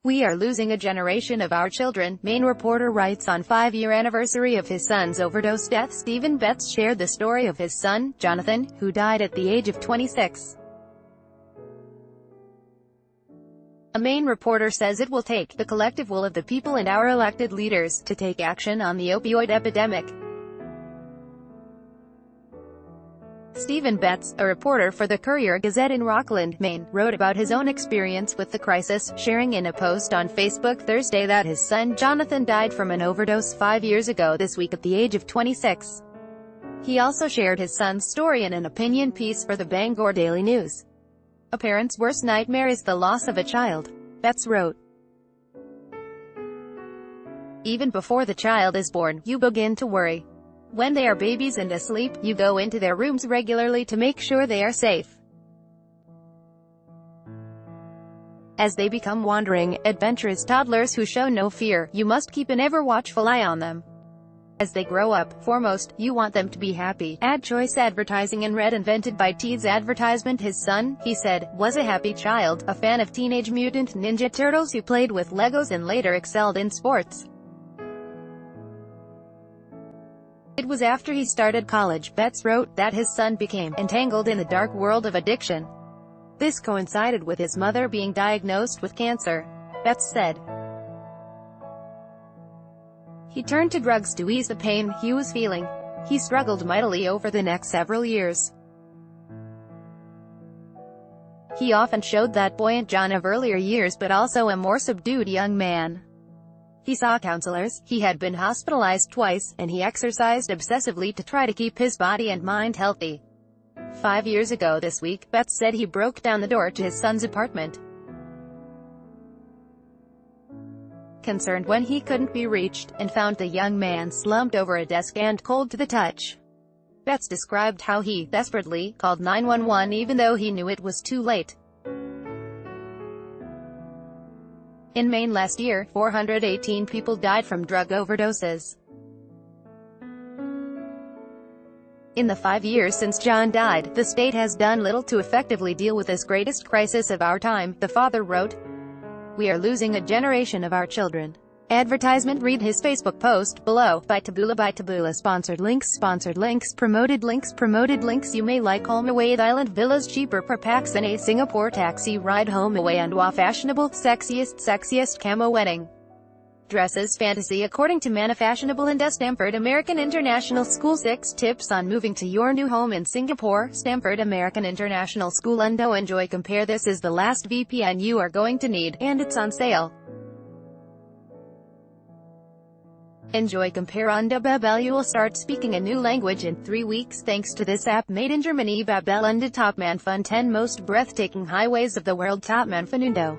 We are losing a generation of our children, Maine reporter writes. On 5-year anniversary of his son's overdose death, Stephen Betts shared the story of his son, Jonathan, who died at the age of 26. A Maine reporter says it will take the collective will of the people and our elected leaders to take action on the opioid epidemic. Stephen Betts, a reporter for the Courier-Gazette in Rockland, Maine, wrote about his own experience with the crisis, sharing in a post on Facebook Thursday that his son Jonathan died from an overdose 5 years ago this week at the age of 26. He also shared his son's story in an opinion piece for the Bangor Daily News. A parent's worst nightmare is the loss of a child, Betts wrote. Even before the child is born, you begin to worry. When they are babies and asleep, you go into their rooms regularly to make sure they are safe. As they become wandering, adventurous toddlers who show no fear, you must keep an ever-watchful eye on them. As they grow up, foremost, you want them to be happy. Ad choice advertising in red invented by Teed's advertisement. His son, he said, was a happy child, a fan of Teenage Mutant Ninja Turtles who played with Legos and later excelled in sports. It was after he started college, Betts wrote, that his son became entangled in the dark world of addiction. This coincided with his mother being diagnosed with cancer, Betts said. He turned to drugs to ease the pain he was feeling. He struggled mightily over the next several years. He often showed that buoyant John of earlier years but also a more subdued young man. He saw counselors, he had been hospitalized twice, and he exercised obsessively to try to keep his body and mind healthy. 5 years ago this week, Betts said he broke down the door to his son's apartment. Concerned when he couldn't be reached, and found the young man slumped over a desk and cold to the touch. Betts described how he desperately called 911 even though he knew it was too late. In Maine last year, 418 people died from drug overdoses. In the 5 years since John died, the state has done little to effectively deal with this greatest crisis of our time, the father wrote. We are losing a generation of our children. Advertisement. Read his Facebook post below. By Taboola. Sponsored links. Promoted links. You may like home away at Island Villas cheaper per pax than a Singapore taxi ride home away and wa fashionable, sexiest camo wedding dresses fantasy according to Fashionable and Stanford American International School. 6 tips on moving to your new home in Singapore. Stanford American International School. Undo enjoy compare. This is the last VPN you are going to need, and it's on sale. Enjoy compare Undo Babel. You will start speaking a new language in 3 weeks thanks to this app made in Germany. Babel Undo Top Man Fun 10 most breathtaking highways of the world. Top Man Fanundo.